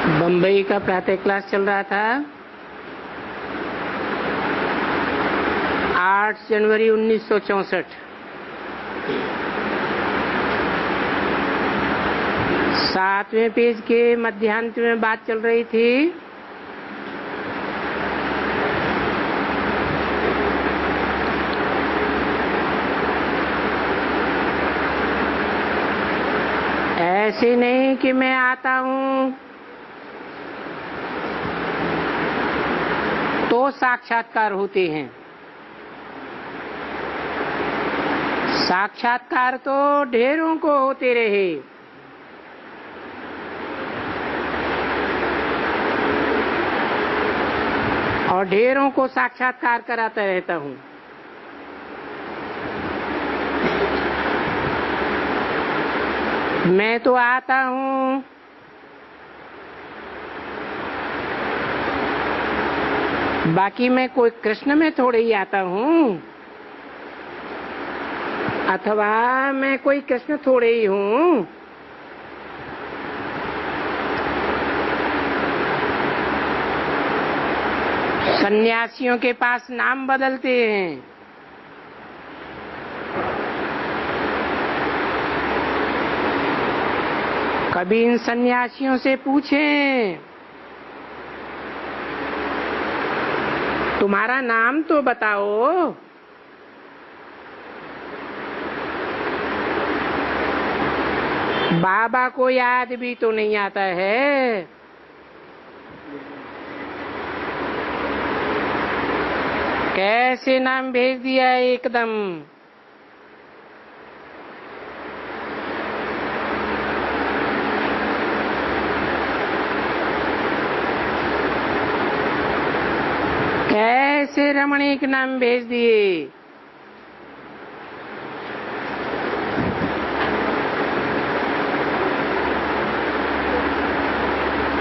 बम्बई का प्रातः क्लास चल रहा था। 8 जनवरी 1964। 7वें पेज के मध्यांत में बात चल रही थी। ऐसे नहीं कि मैं आता हूं तो साक्षात्कार होते हैं। साक्षात्कार तो ढेरों को होते रहे। और ढेरों को साक्षात्कार कराता रहता हूं। मैं तो आता हूं बाकी मैं कोई कृष्ण में थोड़े ही आता हूं, अथवा मैं कोई कृष्ण थोड़े ही हूं। सन्यासियों के पास नाम बदलते हैं। कभी इन सन्यासियों से पूछें, तुम्हारा नाम तो बताओ। बाबा को याद भी तो नहीं आता है। कैसे नाम भेज दिया एकदम। कैसे रमणीक नाम भेज दिए।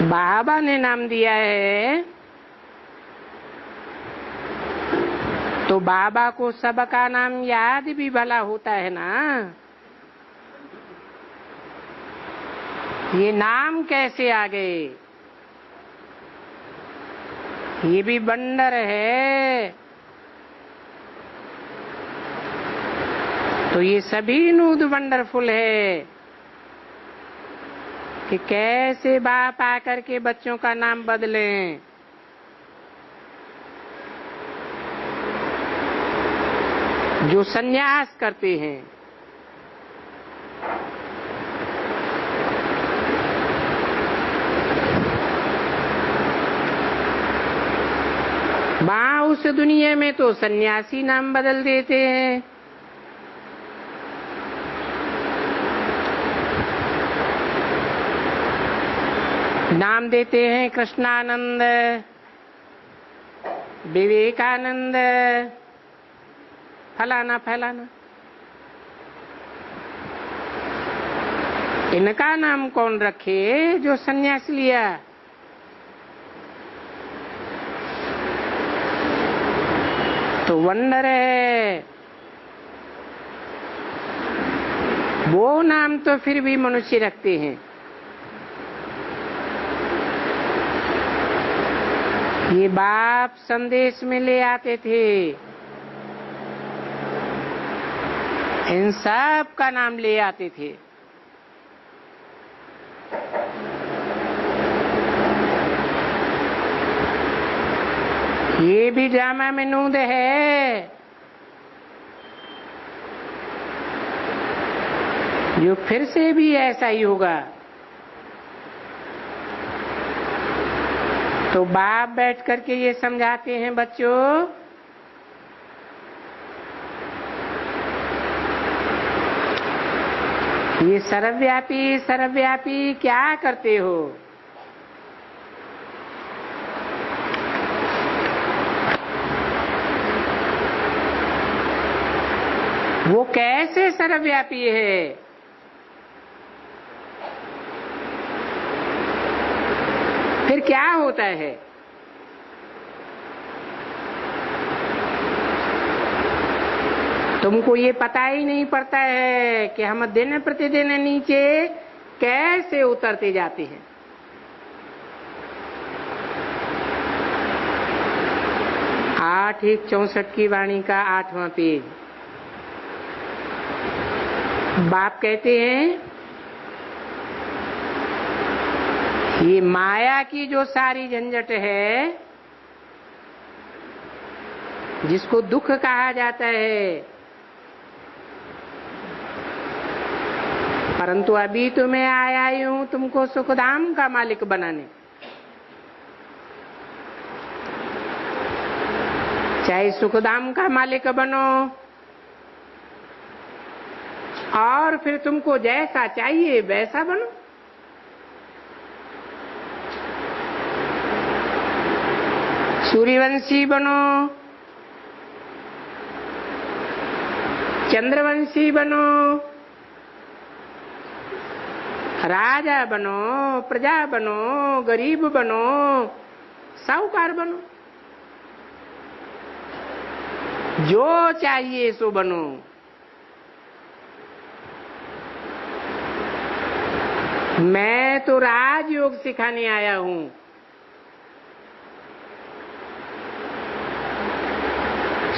बाबा ने नाम दिया है तो बाबा को सबका नाम याद भी भला होता है ना। ये नाम कैसे आ गए। ये भी बंडर है तो ये सभी नूद वंडरफुल है कि कैसे बाप आकर के बच्चों का नाम बदलें। जो सन्यास करते हैं। वहां उस दुनिया में तो सन्यासी नाम बदल देते हैं। नाम देते हैं कृष्णानंद, विवेकानंद, फलाना फलाना। इनका नाम कौन रखे जो सन्यास लिया। तो वंडर है। वो नाम तो फिर भी मनुष्य रखते हैं। ये बाप संदेश में ले आते थे। इन सब का नाम ले आते थे। ये भी ड्रामा में नूद है जो फिर से भी ऐसा ही होगा। तो बाप बैठ करके ये समझाते हैं, बच्चों ये सर्वव्यापी सर्वव्यापी क्या करते हो। वो कैसे सर्वव्यापी है। फिर क्या होता है। तुमको ये पता ही नहीं पड़ता है कि हम दिन प्रतिदिन नीचे कैसे उतरते जाते हैं। 8-1-64 की वाणी का 8वां पेज। बाप कहते हैं ये माया की जो सारी झंझट है, जिसको दुख कहा जाता है, परंतु अभी तो मैं आया ही हूं तुमको सुखधाम का मालिक बनाने। चाहे सुखधाम का मालिक बनो और फिर तुमको जैसा चाहिए वैसा बनो। सूर्यवंशी बनो, चंद्रवंशी बनो, राजा बनो, प्रजा बनो, गरीब बनो, साहूकार बनो, जो चाहिए सो बनो। मैं तो राजयोग सिखाने आया हूं।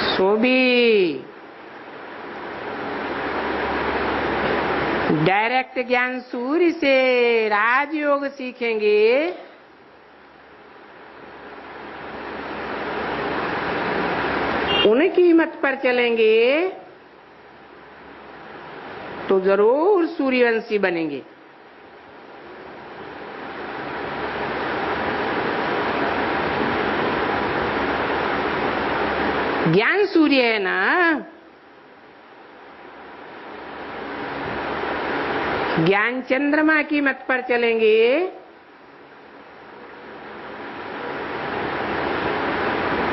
सो भी डायरेक्ट ज्ञान सूर्य से राजयोग सीखेंगे उनकी मत पर चलेंगे तो जरूर सूर्यवंशी बनेंगे। ज्ञान सूर्य है ना, ज्ञान चंद्रमा की मत पर चलेंगे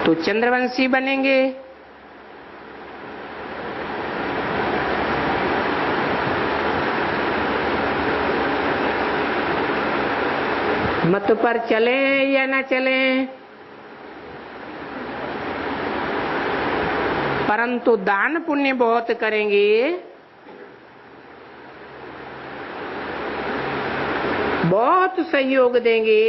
तो चंद्रवंशी बनेंगे। मत पर चलें या न चलें, परंतु दान पुण्य बहुत करेंगे, बहुत सहयोग देंगे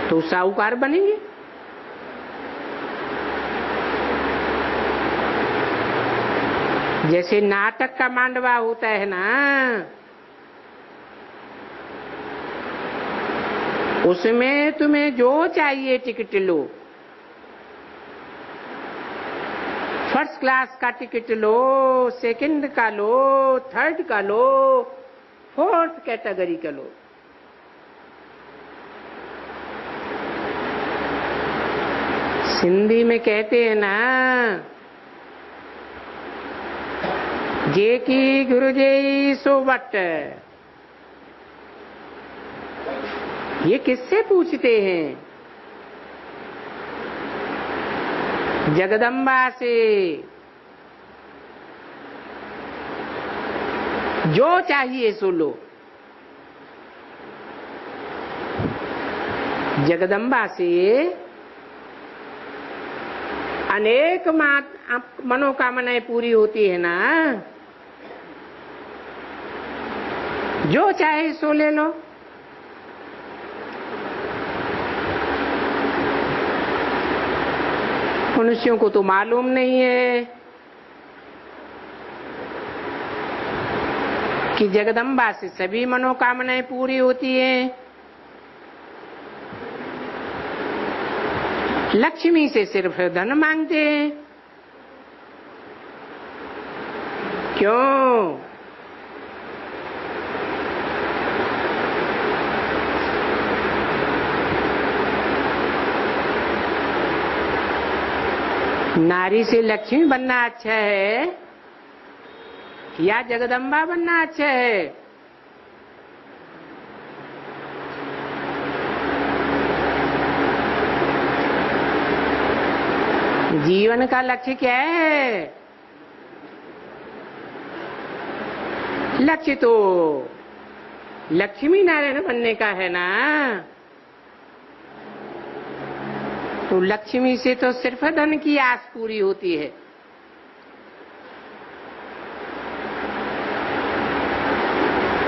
तो साहूकार बनेंगे। जैसे नाटक का मांडवा होता है ना, उसमें तुम्हें जो चाहिए टिकट लो। फर्स्ट क्लास का टिकट लो, सेकंड का लो, थर्ड का लो, फोर्थ कैटेगरी का लो। सिंधी में कहते हैं ना, जे की गुरु जे सो वट। ये किससे पूछते हैं? जगदम्बा से। जो चाहिए सो लो। जगदम्बा से अनेक मनोकामनाएं पूरी होती है ना, जो चाहे सो ले लो। मनुष्यों को तो मालूम नहीं है कि जगदम्बा से सभी मनोकामनाएं पूरी होती हैं। लक्ष्मी से सिर्फ धन मांगते हैं। क्यों? नारी से लक्ष्मी बनना अच्छा है या जगदम्बा बनना अच्छा है? जीवन का लक्ष्य क्या है? लक्ष्य तो लक्ष्मी नारायण बनने का है ना। तो लक्ष्मी से तो सिर्फ धन की आस पूरी होती है।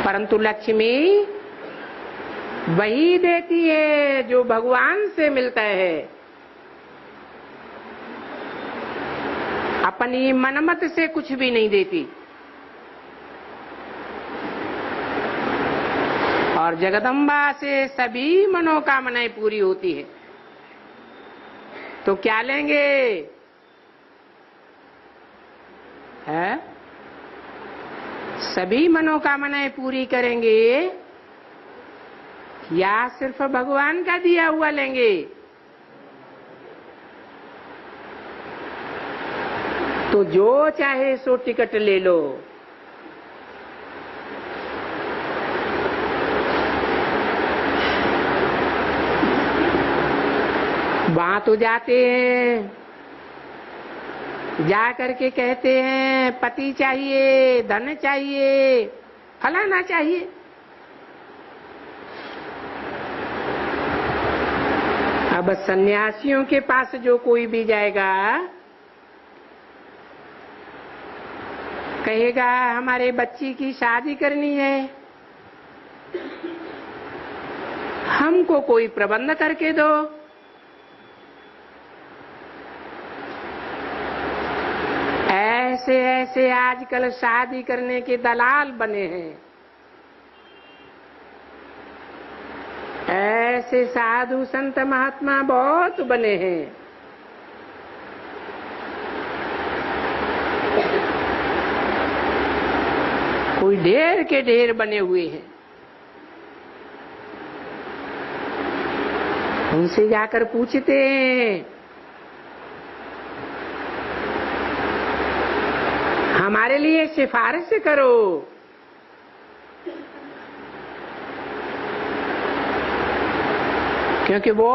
परंतु लक्ष्मी वही देती है जो भगवान से मिलता है। अपनी मनमत से कुछ भी नहीं देती। और जगदम्बा से सभी मनोकामनाएं पूरी होती है। तो क्या लेंगे? है? सभी मनोकामनाएं पूरी करेंगे या सिर्फ भगवान का दिया हुआ लेंगे? तो जो चाहे सो टिकट ले लो। वहां तो जाते हैं, जा करके कहते हैं पति चाहिए, धन चाहिए, फलाना चाहिए। अब सन्यासियों के पास जो कोई भी जाएगा कहेगा हमारे बच्ची की शादी करनी है, हमको कोई प्रबंध करके दो। ऐसे ऐसे आजकल शादी करने के दलाल बने हैं। ऐसे साधु संत महात्मा बहुत बने हैं। कोई ढेर के ढेर बने हुए हैं। उनसे जाकर पूछते हैं हमारे लिए सिफारिश करो। क्योंकि वो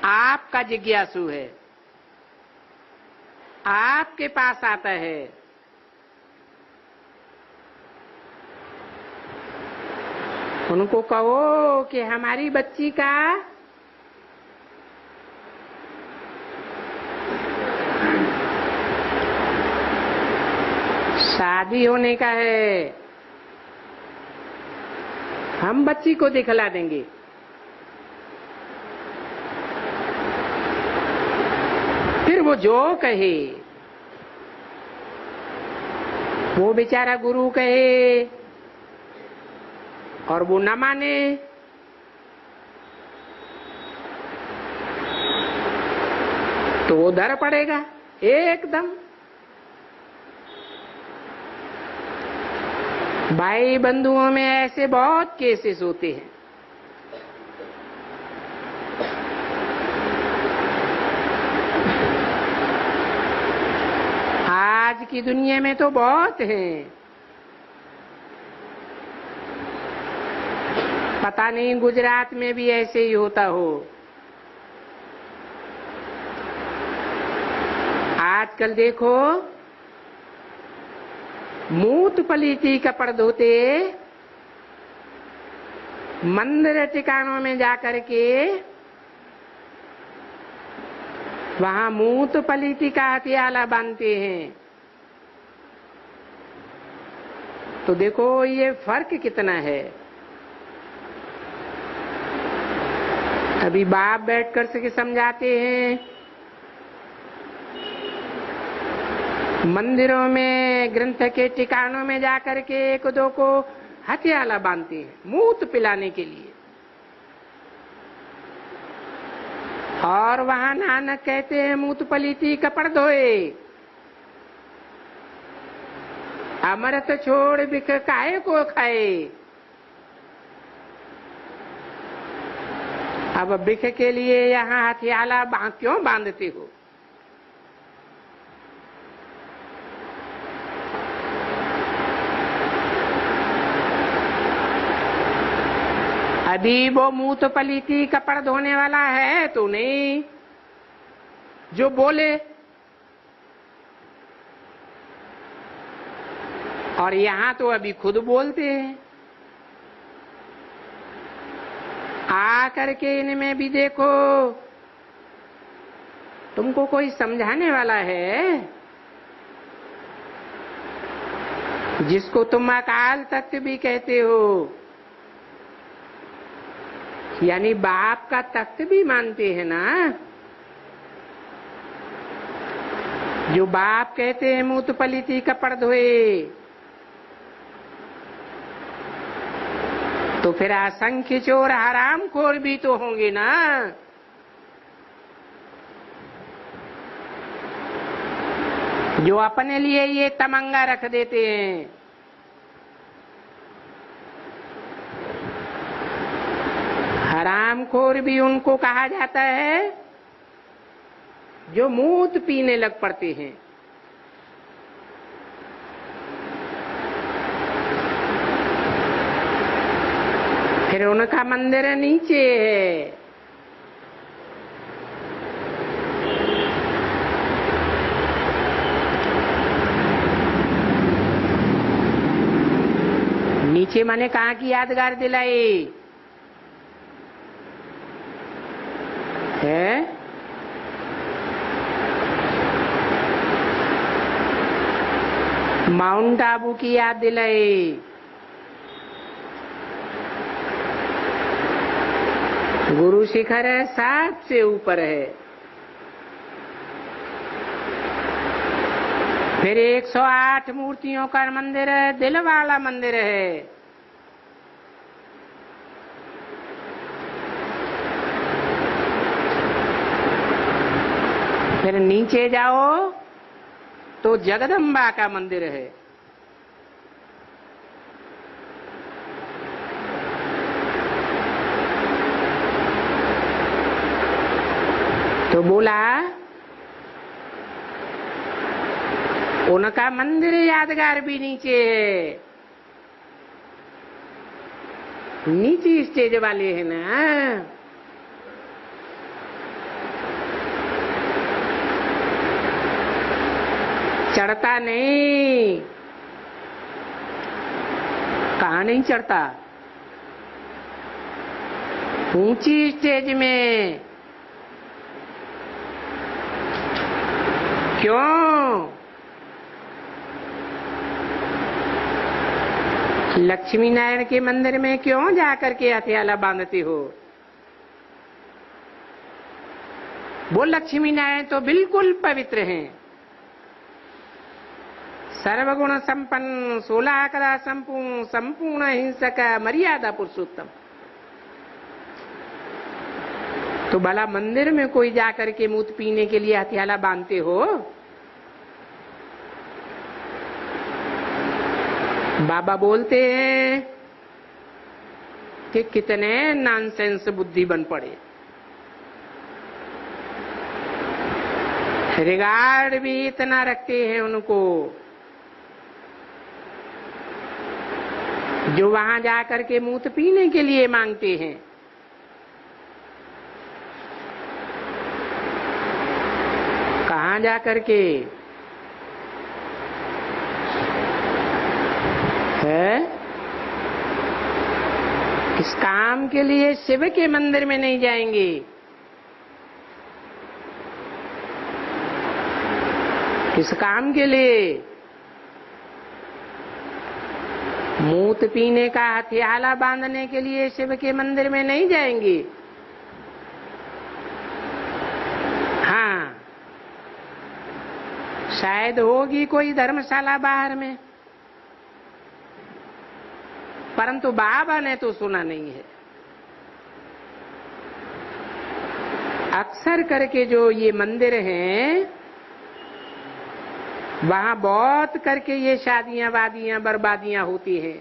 आपका जिज्ञासु है, आपके पास आता है। उनको कहो कि हमारी बच्ची का शादी होने का है, हम बच्ची को दिखला देंगे। फिर वो जो कहे, वो बेचारा गुरु कहे और वो न माने, तो वो डर पड़ेगा एकदम। भाई बंधुओं में ऐसे बहुत केसेस होते हैं। आज की दुनिया में तो बहुत हैं। पता नहीं गुजरात में भी ऐसे ही होता हो। आजकल देखो मूत पलीती कपड़ धोते मंदिर ठिकानों में जाकर के वहां मूत पलीती का हथियाला बांधते हैं। तो देखो ये फर्क कितना है। अभी बाप बैठकर से समझाते हैं, मंदिरों में ग्रंथ के ठिकानों में जाकर के एक दो को हथियाला बांधते हैं मूत पिलाने के लिए। और वहां नानक कहते हैं मूत पलीती कपड़ धोए, अमृत छोड़ बिख काहे को खाए। अब बिख के लिए यहाँ हथियाला क्यों बांधते हो? अभी वो मूत पलीती कपड़ धोने वाला है तो नहीं जो बोले। और यहाँ तो अभी खुद बोलते हैं। आ करके इनमें भी देखो, तुमको कोई समझाने वाला है? जिसको तुम अकाल तख्त भी कहते हो, यानी बाप का तख्त भी मानते हैं ना। जो बाप कहते हैं मूत पलीती कपड़ धोए, तो फिर असंख्य चोर हरामखोर भी तो होंगे ना। जो अपने लिए ये तमंगा रख देते हैं। हरामखोर भी उनको कहा जाता है जो मूत पीने लग पड़ते हैं। फिर उनका मंदिर नीचे है। नीचे माने कहाँ की यादगार दिलाई है? माउंट आबू की याद दिलाई। गुरु शिखर है, सबसे ऊपर है। फिर 108 मूर्तियों का मंदिर है, दिल वाला मंदिर है। फिर नीचे जाओ तो जगदम्बा का मंदिर है। तो बोला उनका मंदिर यादगार भी नीचे है। नीचे स्टेज वाले हैं ना। चढ़ता नहीं। कहाँ नहीं चढ़ता? ऊंची स्टेज में। क्यों? लक्ष्मी नारायण के मंदिर में क्यों जाकर के हथियाला बांधते हो? वो लक्ष्मी नारायण तो बिल्कुल पवित्र हैं। सर्वगुण संपन्न, 16 कला संपूर्ण, संपूर्ण हिंसक, मर्यादा पुरुषोत्तम। तो भला मंदिर में कोई जाकर के मूत पीने के लिए हथियाला बांधते हो? बाबा बोलते हैं कि कितने नॉनसेंस बुद्धि बन पड़े। रिगार्ड भी इतना रखते हैं उनको, जो वहां जाकर के मूत पीने के लिए मांगते हैं। कहां जाकर के है? किस काम के लिए शिव के मंदिर में नहीं जाएंगे? किस काम के लिए? मूत पीने का हथियाला बांधने के लिए शिव के मंदिर में नहीं जाएंगे। हाँ, शायद होगी कोई धर्मशाला बाहर में, परंतु बाबा ने तो सुना नहीं है। अक्सर करके जो ये मंदिर हैं, वहां बहुत करके ये शादियां वादियां बर्बादियां होती हैं।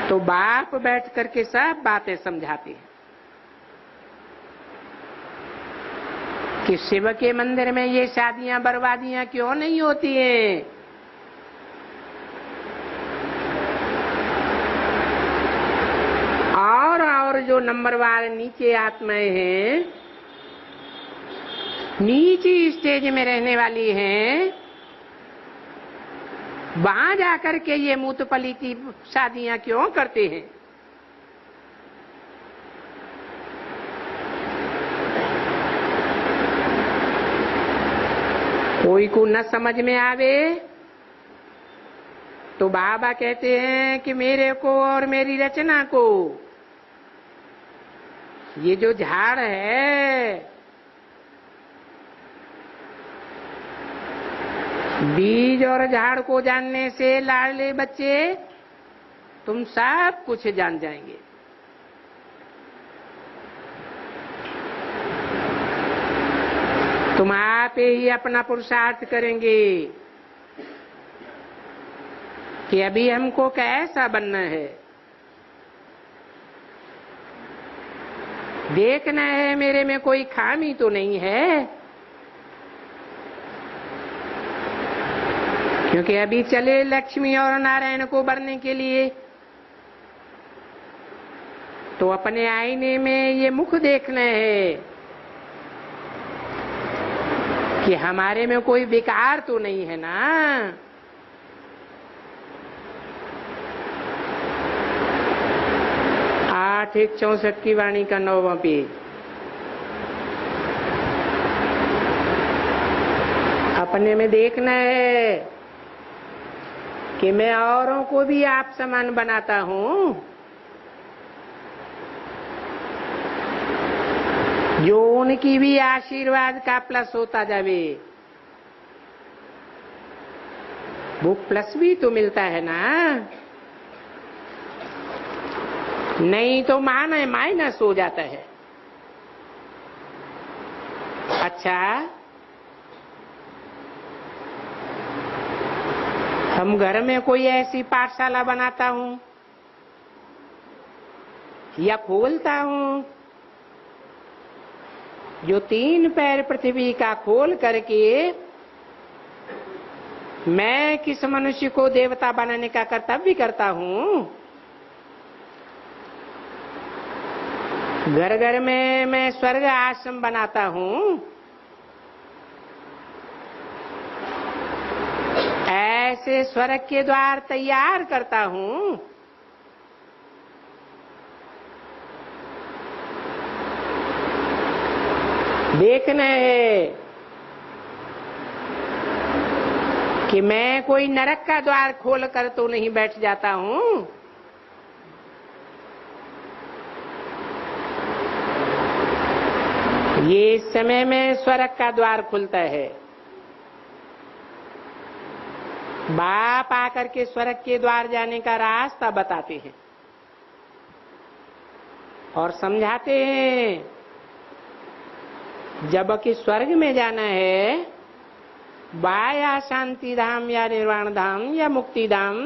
तो बाप बैठ करके सब बातें समझाते हैं कि शिव के मंदिर में ये शादियां बर्बादियां क्यों नहीं होती हैं। और जो नंबरवार नीचे आत्माएं हैं, नीचे स्टेज में रहने वाली हैं, वहां जाकर के ये मूत पलीती शादियां क्यों करते हैं? कोई को न समझ में आवे तो बाबा कहते हैं कि मेरे को और मेरी रचना को ये जो झाड़ है, बीज और झाड़ को जानने से लाडले बच्चे तुम सब कुछ जान जाएंगे। तुम आप ही अपना पुरुषार्थ करेंगे कि अभी हमको कैसा बनना है। देखना है मेरे में कोई खामी तो नहीं है, क्योंकि अभी चले लक्ष्मी और नारायण को भरने के लिए तो अपने आईने में ये मुख देखना है कि हमारे में कोई विकार तो नहीं है ना। 8:64 की वाणी का 9वां पेज। अपने में देखना है कि मैं औरों को भी आप समान बनाता हूं, जो उनकी भी आशीर्वाद का प्लस होता जावे। वो प्लस भी तो मिलता है ना, नहीं तो माइनस हो जाता है। अच्छा, हम घर में कोई ऐसी पाठशाला बनाता हूं या खोलता हूं जो 3 पैर पृथ्वी का खोल करके मैं किस मनुष्य को देवता बनाने का कर्तव्य करता हूं। घर घर में मैं स्वर्ग आश्रम बनाता हूं, ऐसे स्वर्ग के द्वार तैयार करता हूं। देखना है कि मैं कोई नरक का द्वार खोल कर तो नहीं बैठ जाता हूं। ये इस समय में स्वर्ग का द्वार खुलता है। बाप आकर के स्वर्ग के द्वार जाने का रास्ता बताते हैं और समझाते हैं। जब कि स्वर्ग में जाना है, या शांति धाम या निर्वाण धाम या मुक्ति धाम,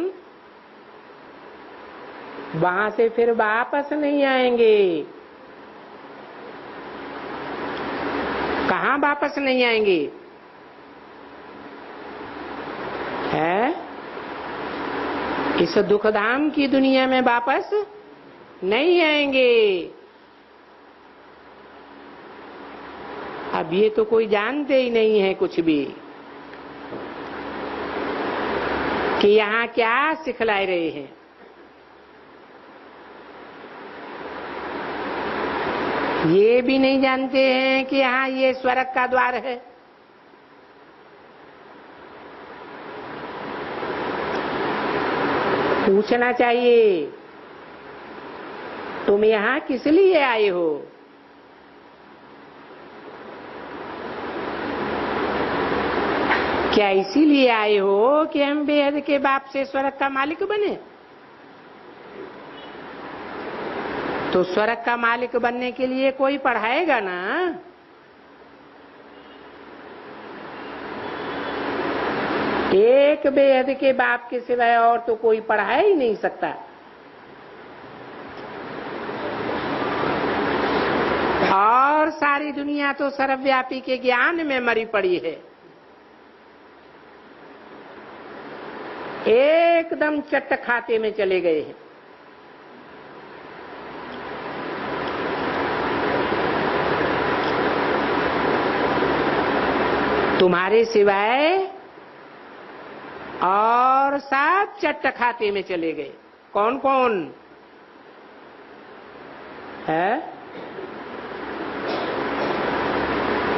वहां से फिर वापस नहीं आएंगे। कहां वापस नहीं आएंगे? है इस दुखधाम की दुनिया में वापस नहीं आएंगे। अब ये तो कोई जानते ही नहीं है कुछ भी कि यहाँ क्या सिखला रहे हैं। ये भी नहीं जानते हैं कि यहाँ ये स्वर्ग का द्वार है। पूछना चाहिए, तुम यहाँ किस लिए आए हो? क्या इसीलिए आए हो कि हम बेहद के बाप से स्वर्ग का मालिक बने? तो स्वर्ग का मालिक बनने के लिए कोई पढ़ाएगा ना। एक बेहद के बाप के सिवाय और तो कोई पढ़ा ही नहीं सकता। और सारी दुनिया तो सर्वव्यापी के ज्ञान में मरी पड़ी है। एकदम चट्ट खाते में चले गए हैं। तुम्हारे सिवाय और सब चट्ट खाते में चले गए। कौन कौन है?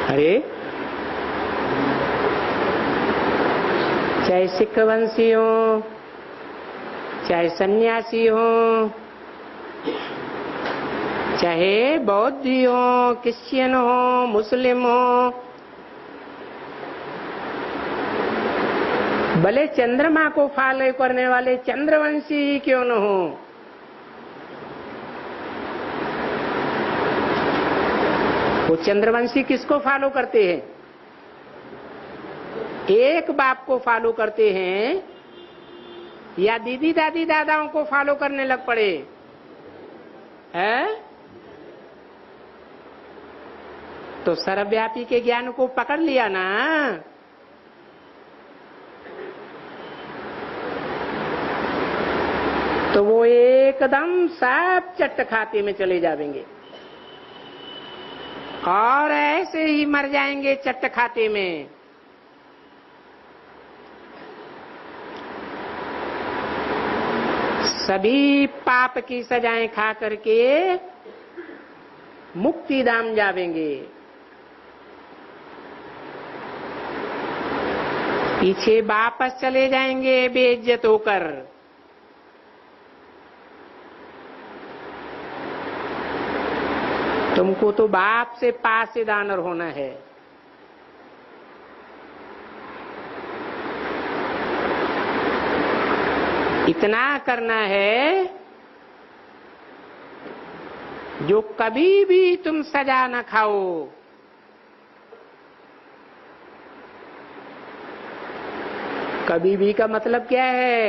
अरे चाहे सिख वंशी हो, चाहे सन्यासी हो, चाहे बौद्धी हो, क्रिश्चियन हो, मुस्लिम हो, भले चंद्रमा को फॉलो करने वाले चंद्रवंशी ही क्यों न हो, वो चंद्रवंशी किसको फॉलो करते हैं? एक बाप को फॉलो करते हैं या दीदी दादी दादाओं को फॉलो करने लग पड़े हैं? तो सर्वव्यापी के ज्ञान को पकड़ लिया ना। तो वो एकदम सब चट्ट खाते में चले जाएंगे और ऐसे ही मर जाएंगे चट्ट खाते में। सभी पाप की सजाएं खा करके मुक्ति धाम जावेंगे। पीछे वापस चले जाएंगे बेइज्जत होकर। तुमको तो बाप से पासेदार होना है। इतना करना है जो कभी भी तुम सजा न खाओ। कभी भी का मतलब क्या है?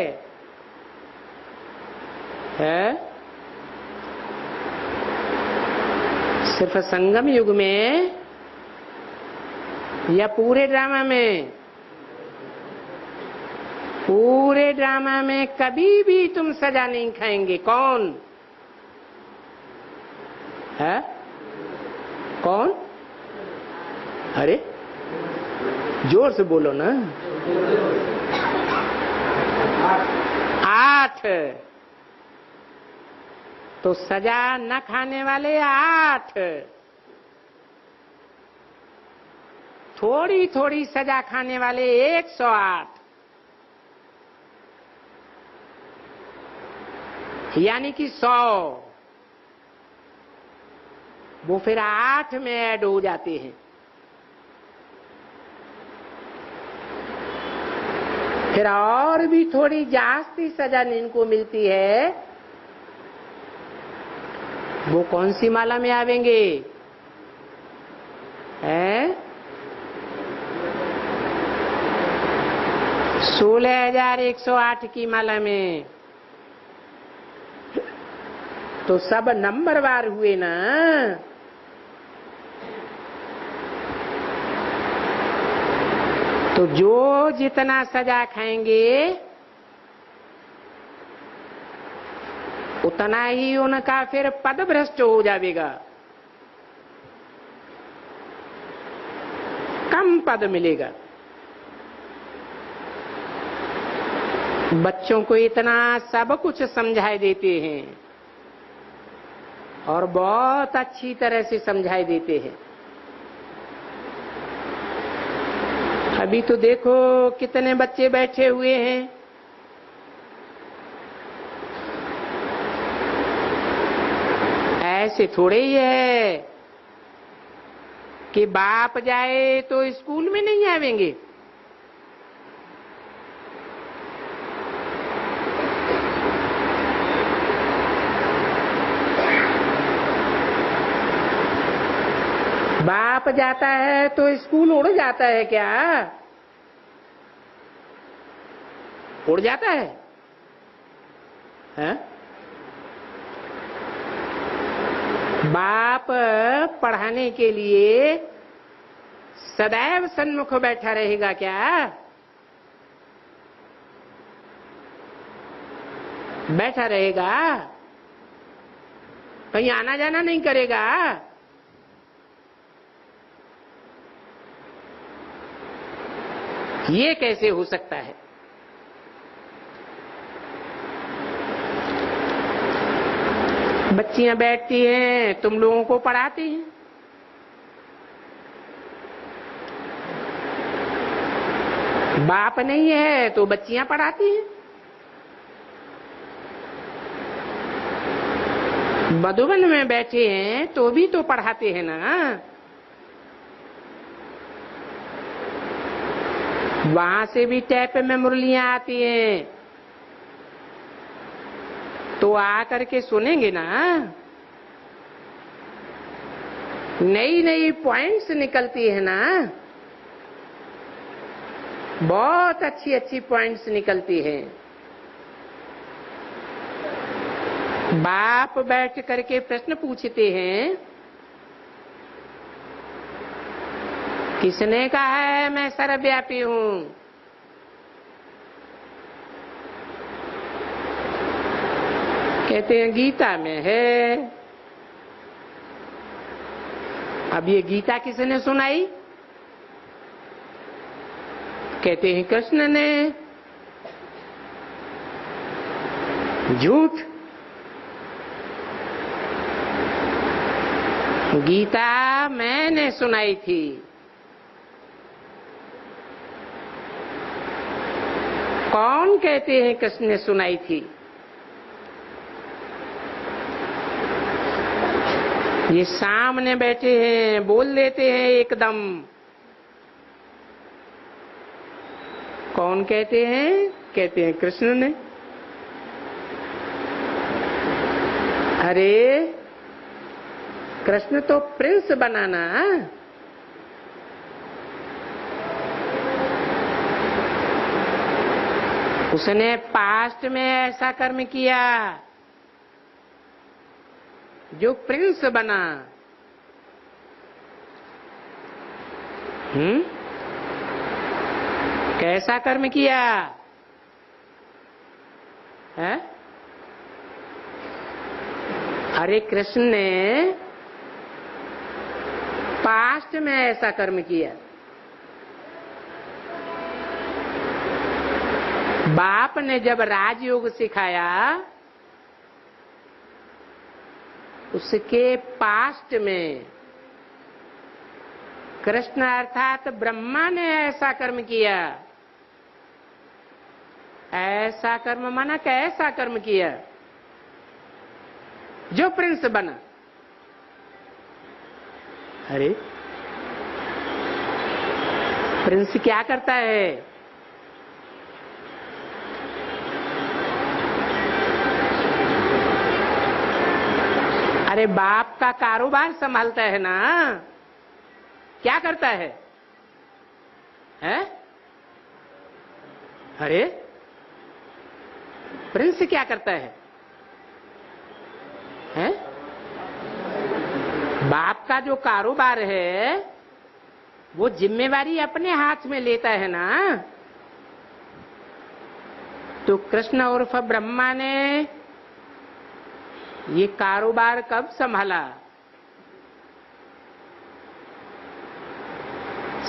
सिर्फ संगम युग में या पूरे ड्रामा में? पूरे ड्रामा में कभी भी तुम सजा नहीं खाएंगे। कौन है? कौन? अरे जोर से बोलो ना। 8 तो सजा न खाने वाले 8। थोड़ी थोड़ी सजा खाने वाले 108। यानी कि 100। वो फिर 8 में ऐड हो जाते हैं। फिर और भी थोड़ी जास्ती सजा इनको मिलती है। वो कौन सी माला में आवेंगे? 16,108 की माला में। तो सब नंबरवार हुए ना। तो जो जितना सजा खाएंगे उतना ही उनका फिर पद भ्रष्ट हो जाएगा। कम पद मिलेगा। बच्चों को इतना सब कुछ समझाई देते हैं और बहुत अच्छी तरह से समझाई देते हैं। अभी तो देखो कितने बच्चे बैठे हुए हैं। ऐसे थोड़े ही है कि बाप जाए तो स्कूल में नहीं आवेंगे। बाप जाता है तो स्कूल उड़ जाता है क्या? उड़ जाता है? बाप पढ़ाने के लिए सदैव सन्मुख बैठा रहेगा क्या? बैठा रहेगा? कहीं आना जाना नहीं करेगा? ये कैसे हो सकता है? बच्चियां बैठती हैं, तुम लोगों को पढ़ाती हैं। बाप नहीं है तो बच्चियां पढ़ाती हैं। मधुबन में बैठे हैं तो भी तो पढ़ाते हैं ना, वहां से भी टैप में मुरलियां आती हैं, तो आकर के सुनेंगे ना। नई नई पॉइंट्स निकलती है ना, बहुत अच्छी अच्छी पॉइंट्स निकलती हैं। बाप बैठ करके प्रश्न पूछते हैं, किसने कहा है मैं सर्वव्यापी हूं? कहते हैं गीता में है। अब ये गीता किसने सुनाई? कहते हैं कृष्ण ने। झूठ। गीता मैंने सुनाई थी। कौन कहते हैं कृष्ण ने सुनाई थी? ये सामने बैठे हैं, बोल देते हैं एकदम। कौन कहते हैं? कहते हैं कृष्ण ने। अरे कृष्ण तो प्रिंस बनाना, उसने पास्ट में ऐसा कर्म किया जो प्रिंस बना। कैसा कर्म किया है? अरे कृष्ण ने पास्ट में ऐसा कर्म किया। बाप ने जब राजयोग सिखाया, उसके पास्ट में कृष्ण अर्थात ब्रह्मा ने ऐसा कर्म किया। ऐसा कर्म माना कैसा कर्म किया? जो प्रिंस बना। अरे प्रिंस क्या करता है? अरे बाप का कारोबार संभालता है ना। क्या करता है? हैं? अरे प्रिंस क्या करता है? हैं? बाप का जो कारोबार है वो जिम्मेवारी अपने हाथ में लेता है ना। तो कृष्ण उर्फ ब्रह्मा ने ये कारोबार कब संभाला?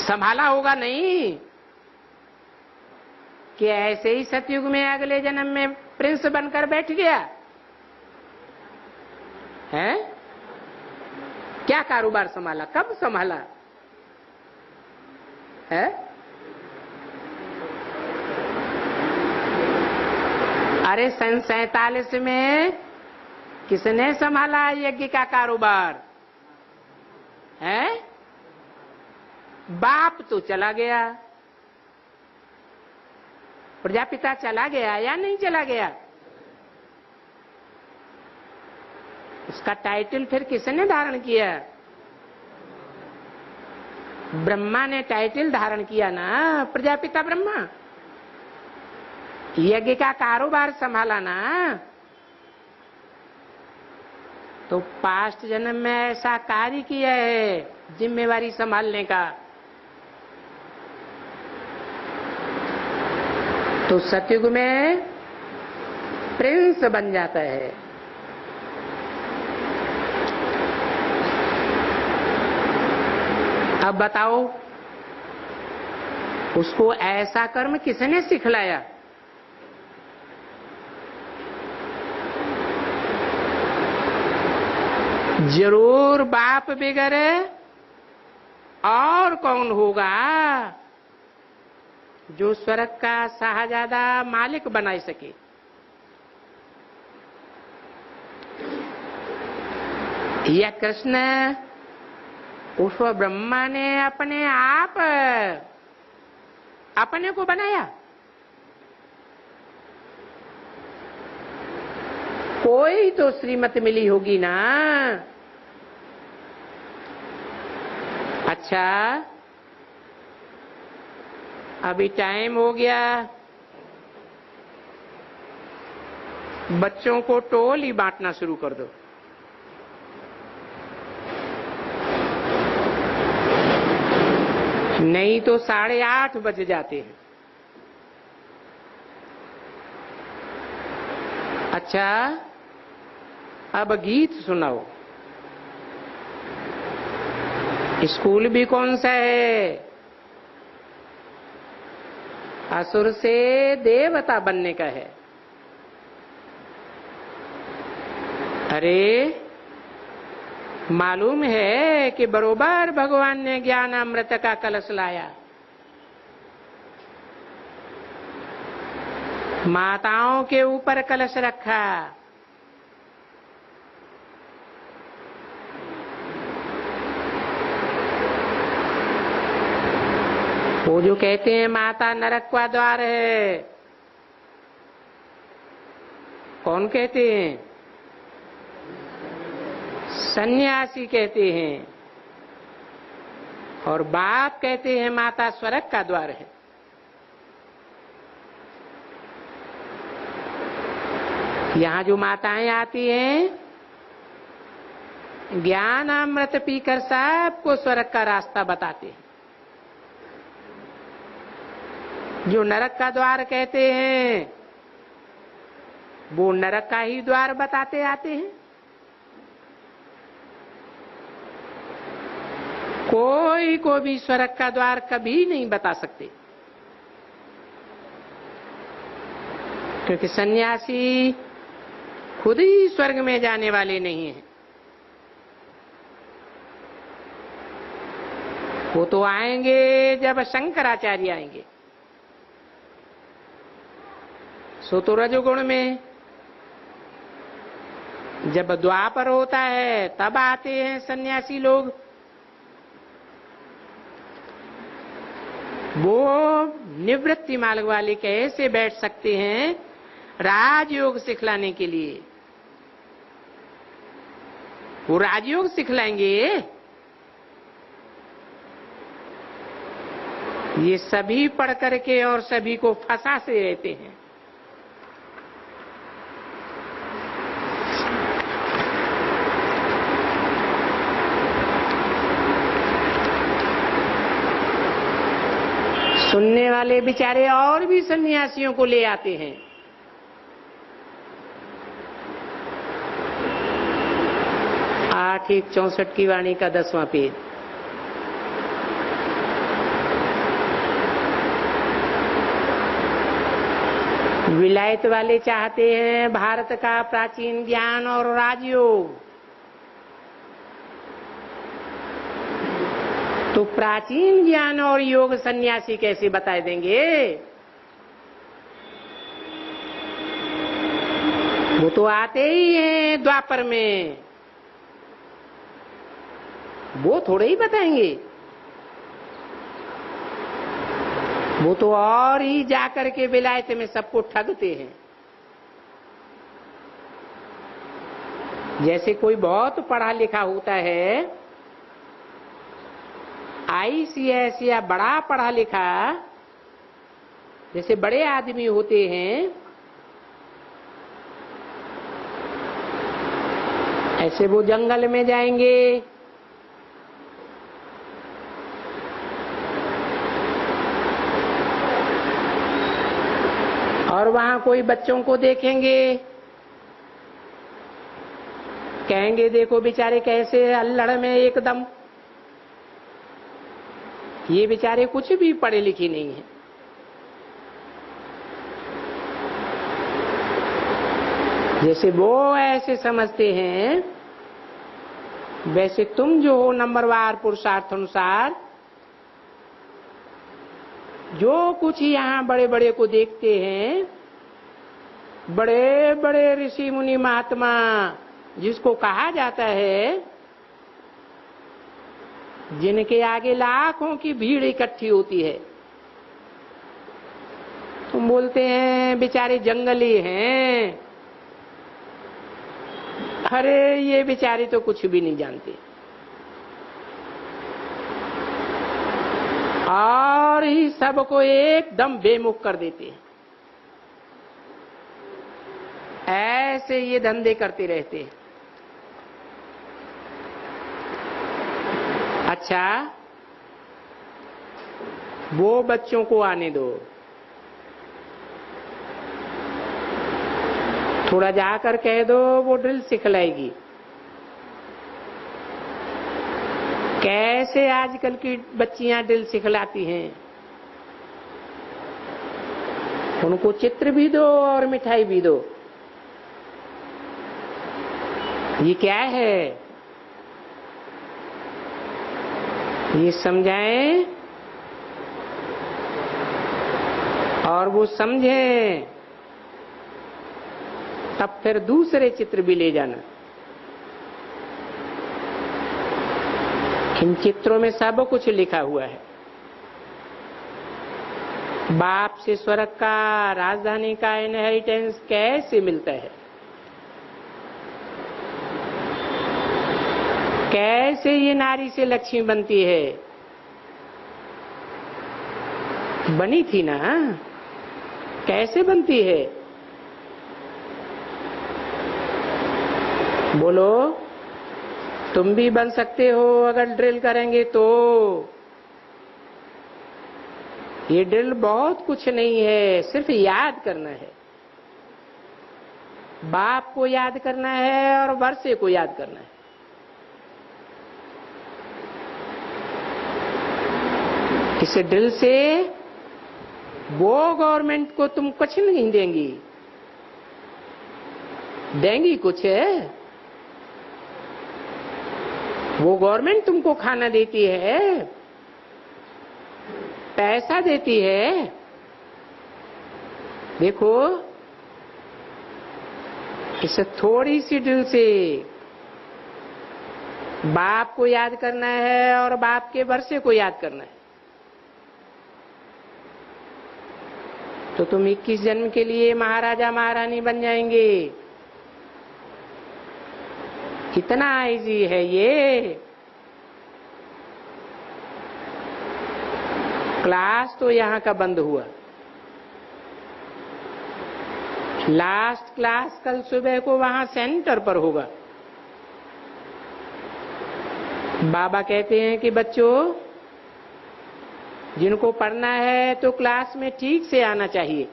संभाला होगा नहीं कि ऐसे ही सतयुग में अगले जन्म में प्रिंस बनकर बैठ गया है? क्या कारोबार संभाला? कब संभाला है? अरे सन 47 में किसने संभाला यज्ञ का कारोबार है? बाप तो चला गया। प्रजापिता चला गया या नहीं चला गया? उसका टाइटल फिर किसने धारण किया? ब्रह्मा ने टाइटल धारण किया ना, प्रजापिता ब्रह्मा। यज्ञ का कारोबार संभाला ना। तो पास्ट जन्म में ऐसा कार्य किया है जिम्मेवारी संभालने का। तो सतयुग में प्रिंस बन जाता है। अब बताओ उसको ऐसा कर्म किसने सिखलाया? जरूर बाप बगैर और कौन होगा जो स्वर्ग का शाहजादा मालिक बना सके? या कृष्ण उस ब्रह्मा ने अपने आप अपने को बनाया? कोई तो श्रीमत मिली होगी ना। अच्छा, अभी टाइम हो गया, बच्चों को टोल ही बांटना शुरू कर दो। नहीं तो 8:30 बज जाते हैं। अच्छा, अब गीत सुनाओ। स्कूल भी कौन सा है? असुर से देवता बनने का है। अरे, मालूम है कि बरोबर भगवान ने ज्ञान अमृत का कलश लाया। माताओं के ऊपर कलश रखा। वो जो कहते हैं माता नरक का द्वार है, कौन कहते हैं? सन्यासी कहते हैं। और बाप कहते हैं माता स्वर्ग का द्वार है। यहाँ जो माताएं आती हैं, ज्ञान अमृत पीकर सबको स्वर्ग का रास्ता बताते हैं। जो नरक का द्वार कहते हैं, वो नरक का ही द्वार बताते आते हैं। कोई को भी स्वर्ग का द्वार कभी नहीं बता सकते, क्योंकि सन्यासी खुद ही स्वर्ग में जाने वाले नहीं हैं। वो तो आएंगे जब शंकराचार्य आएंगे, सो तो रजोगुण में। जब द्वापर होता है तब आते हैं सन्यासी लोग। वो निवृत्ति मार्ग वाले कैसे बैठ सकते हैं राजयोग सिखलाने के लिए? वो राजयोग सिखलाएंगे। ये सभी पढ़ करके और सभी को फंसा से रहते हैं। सुनने वाले बेचारे और भी सन्यासियों को ले आते हैं। आठ 164 की वाणी का 10वां पेज। विलायत वाले चाहते हैं भारत का प्राचीन ज्ञान और राजयोग। तो प्राचीन ज्ञान और योग सन्यासी कैसे बता देंगे? वो तो आते ही हैं द्वापर में, वो थोड़े ही बताएंगे। वो तो और ही जाकर के विलायत में सबको ठगते हैं। जैसे कोई बहुत पढ़ा लिखा होता है, ICS या बड़ा पढ़ा लिखा, जैसे बड़े आदमी होते हैं, ऐसे वो जंगल में जाएंगे, और वहां कोई बच्चों को देखेंगे, कहेंगे देखो बेचारे कैसे अल्लड़ में एकदम। ये बेचारे कुछ भी पढ़े लिखे नहीं हैं। जैसे वो ऐसे समझते हैं, वैसे तुम जो हो नंबरवार पुरुषार्थ अनुसार जो कुछ यहाँ बड़े बड़े को देखते हैं, बड़े बड़े ऋषि मुनि महात्मा जिसको कहा जाता है, जिनके आगे लाखों की भीड़ इकट्ठी होती है। तुम बोलते हैं बेचारे जंगली हैं। अरे ये बेचारे तो कुछ भी नहीं जानते और ही सबको एकदम बेमुख कर देते हैं। ऐसे ये धंधे करते रहते हैं। अच्छा, वो बच्चों को आने दो, थोड़ा जाकर कह दो वो ड्रिल सिखलाएगी। कैसे आजकल की बच्चियां ड्रिल सिखलाती हैं। उनको चित्र भी दो और मिठाई भी दो। ये क्या है, ये समझाएं और वो समझें, तब फिर दूसरे चित्र भी ले जाना। इन चित्रों में सब कुछ लिखा हुआ है। बाप से स्वर्ग का, राजधानी का इनहेरिटेंस कैसे मिलता है, कैसे ये नारी से लक्ष्मी बनती है। बनी थी ना, कैसे बनती है बोलो। तुम भी बन सकते हो अगर ड्रिल करेंगे तो। ये ड्रिल बहुत कुछ नहीं है, सिर्फ याद करना है। बाप को याद करना है और वर्षे को याद करना है। इस ड्रिल से वो गवर्नमेंट को तुम कुछ नहीं देंगी, देंगी कुछ है। वो गवर्नमेंट तुमको खाना देती है, पैसा देती है। देखो, इस थोड़ी सी ड्रिल से बाप को याद करना है और बाप के वर्षे को याद करना है। तो तुम 21 जन्म के लिए महाराजा महारानी बन जाएंगे। कितना इजी है ये। क्लास तो यहाँ का बंद हुआ। लास्ट क्लास कल सुबह को वहां सेंटर पर होगा। बाबा कहते हैं कि बच्चों, जिनको पढ़ना है तो क्लास में ठीक से आना चाहिए।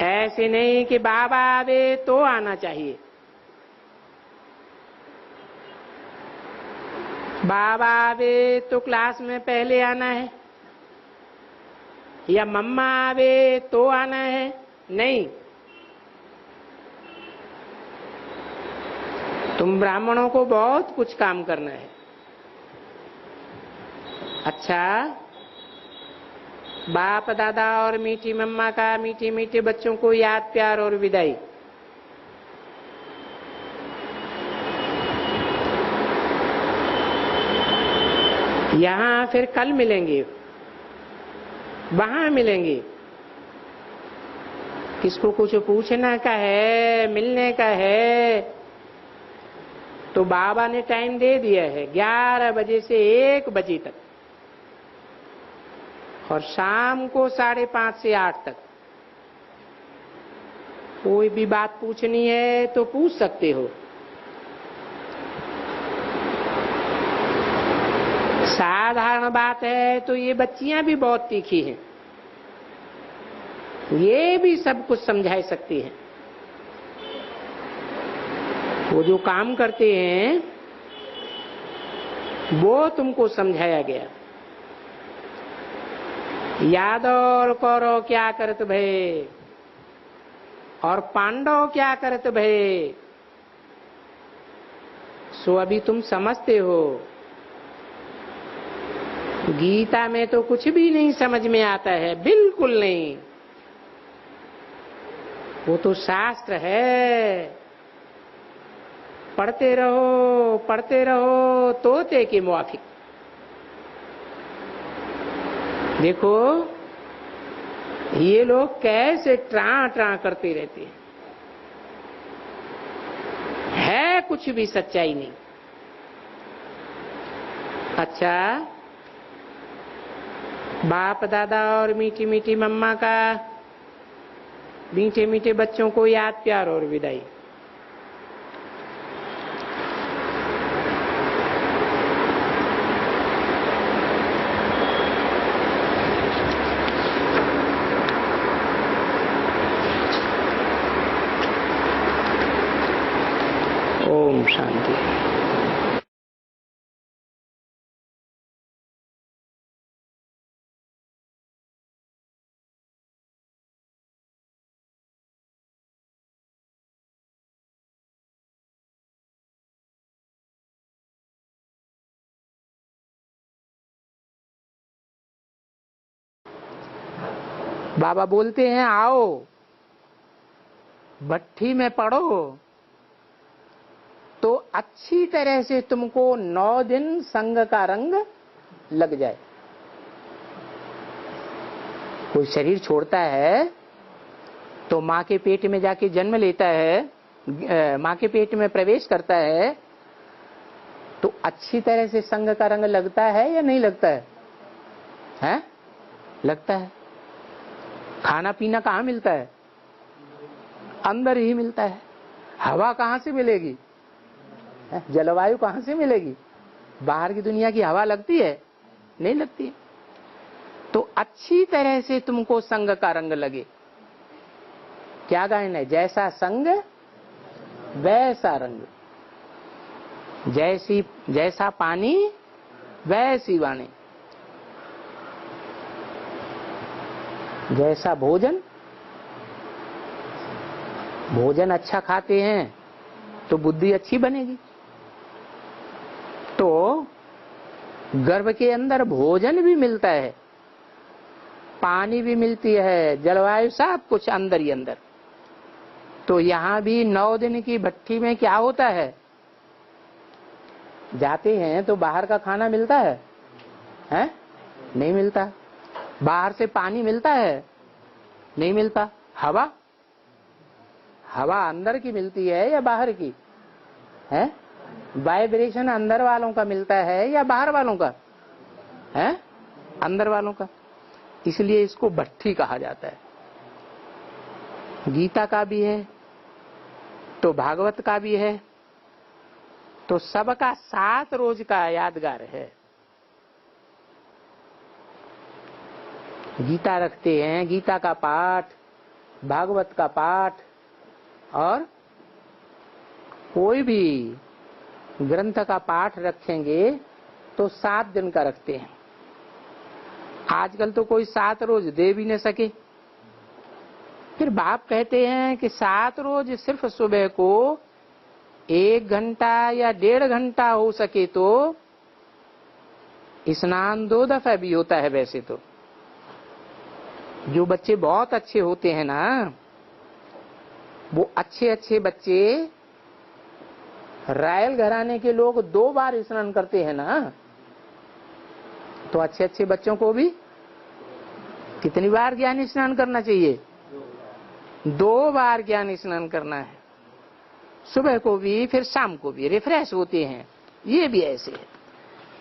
ऐसे नहीं कि बाबा आवे तो आना चाहिए। बाबा आवे तो क्लास में पहले आना है, या मम्मा आवे तो आना है, नहीं। तुम ब्राह्मणों को बहुत कुछ काम करना है। अच्छा, बाप दादा और मीठी मम्मा का मीठे मीठे बच्चों को याद, प्यार और विदाई। यहाँ फिर कल मिलेंगे, वहां मिलेंगे। किसको कुछ पूछना का है, मिलने का है, तो बाबा ने टाइम दे दिया है 11 बजे से 1 बजे तक, और शाम को 5:30 से 8 तक। कोई भी बात पूछनी है तो पूछ सकते हो। साधारण बात है तो ये बच्चियां भी बहुत तीखी हैं, ये भी सब कुछ समझा सकती हैं। वो जो काम करते हैं वो तुमको समझाया गया। यादव कौरव क्या करत भय, और पांडव क्या करत भय, सो अभी तुम समझते हो। गीता में तो कुछ भी नहीं समझ में आता है, बिल्कुल नहीं। वो तो शास्त्र है। पढ़ते रहो तोते के मुआफिक। देखो ये लोग कैसे ट्रा ट्रा करते रहते हैं, है कुछ भी सच्चाई नहीं। अच्छा, बाप दादा और मीठी मीठी मम्मा का मीठे मीठे बच्चों को याद, प्यार और विदाई। ओम शांति। बाबा बोलते हैं आओ भट्ठी में पढ़ो तो अच्छी तरह से तुमको 9 दिन संग का रंग लग जाए। कोई शरीर छोड़ता है तो माँ के पेट में जाके जन्म लेता है, माँ के पेट में प्रवेश करता है, तो अच्छी तरह से संग का रंग लगता है या नहीं लगता है? हैं? लगता है। खाना पीना कहाँ मिलता है? अंदर ही मिलता है। हवा कहाँ से मिलेगी? जलवायु कहाँ से मिलेगी? बाहर की दुनिया की हवा लगती है? नहीं लगती है। तो अच्छी तरह से तुमको संग का रंग लगे। क्या गायन है? जैसा संग वैसा रंग, जैसा पानी वैसी वाणी, जैसा भोजन अच्छा खाते हैं तो बुद्धि अच्छी बनेगी। तो गर्भ के अंदर भोजन भी मिलता है, पानी भी मिलती है, जलवायु सब कुछ अंदर ही अंदर। तो यहाँ भी 9 दिन की भट्ठी में क्या होता है? जाते हैं तो बाहर का खाना मिलता है? हैं? नहीं मिलता। बाहर से पानी मिलता है? नहीं मिलता। हवा अंदर की मिलती है या बाहर की है? वाइब्रेशन अंदर वालों का मिलता है या बाहर वालों का है? अंदर वालों का। इसलिए इसको भट्ठी कहा जाता है। गीता का भी है तो भागवत का भी है, तो सबका 7 रोज का यादगार है। गीता रखते हैं, गीता का पाठ, भागवत का पाठ, और कोई भी ग्रंथ का पाठ रखेंगे तो 7 दिन का रखते हैं। आजकल तो कोई 7 रोज दे भी न सके। फिर बाप कहते हैं कि 7 रोज सिर्फ सुबह को 1 घंटा या 1.5 घंटा हो सके तो स्नान 2 दफा भी होता है। वैसे तो जो बच्चे बहुत अच्छे होते हैं ना, वो अच्छे बच्चे, रायल घराने के लोग 2 बार स्नान करते हैं ना, तो अच्छे बच्चों को भी कितनी बार ज्ञान स्नान करना चाहिए? 2 बार ज्ञान स्नान करना है। सुबह को भी फिर शाम को भी रिफ्रेश होते हैं। ये भी ऐसे है,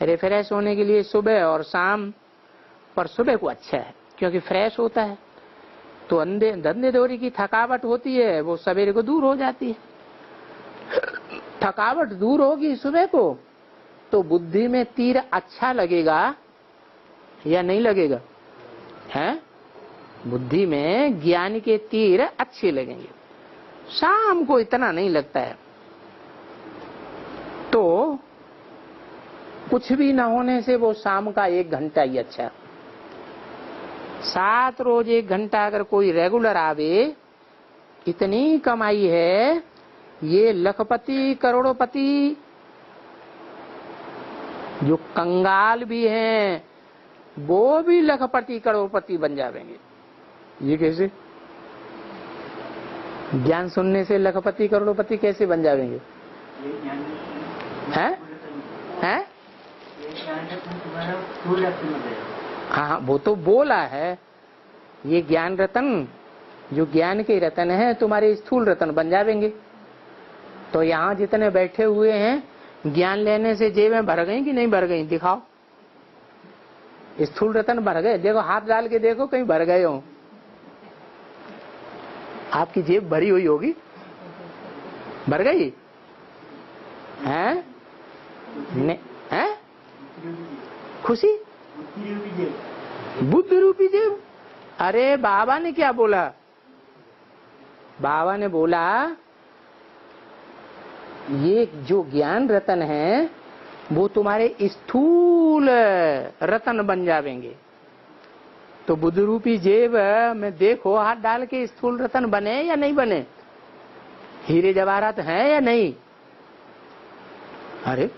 रिफ्रेश होने के लिए सुबह और शाम, पर सुबह को अच्छा है क्योंकि फ्रेश होता है। तो धंधे दौरी की थकावट होती है वो सवेरे को दूर हो जाती है। थकावट दूर होगी सुबह को तो बुद्धि में तीर अच्छा लगेगा या नहीं लगेगा? हैं? बुद्धि में ज्ञान के तीर अच्छे लगेंगे, शाम को इतना नहीं लगता है। तो कुछ भी ना होने से वो शाम का 1 घंटा ही अच्छा। 7 रोज 1 घंटा अगर कोई रेगुलर आवे, इतनी कमाई है, ये लखपति करोड़पति जो कंगाल भी हैं वो भी लखपति करोड़पति बन जाएंगे। ये कैसे? ज्ञान सुनने से लखपति करोड़पति कैसे बन जाएंगे? हैं? हैं? हाँ, वो तो बोला है, ये ज्ञान रतन, जो ज्ञान के रतन है तुम्हारे स्थूल रतन बन जाएंगे। तो यहाँ जितने बैठे हुए हैं ज्ञान लेने से जेबें भर गई कि नहीं भर गई? दिखाओ, स्थूल रतन भर गए? देखो, हाथ डाल के देखो कहीं भर गए हो। आपकी जेब भरी हुई होगी, भर गई हैं? हैं? खुशी बुद्ध रूपी जेब। अरे बाबा ने क्या बोला? बाबा ने बोला ये जो ज्ञान रतन है वो तुम्हारे स्थूल रतन बन जाएंगे। तो बुद्ध रूपी जेब में देखो, हाथ डाल के स्थूल रतन बने या नहीं बने? हीरे जवाहरात हैं या नहीं? अरे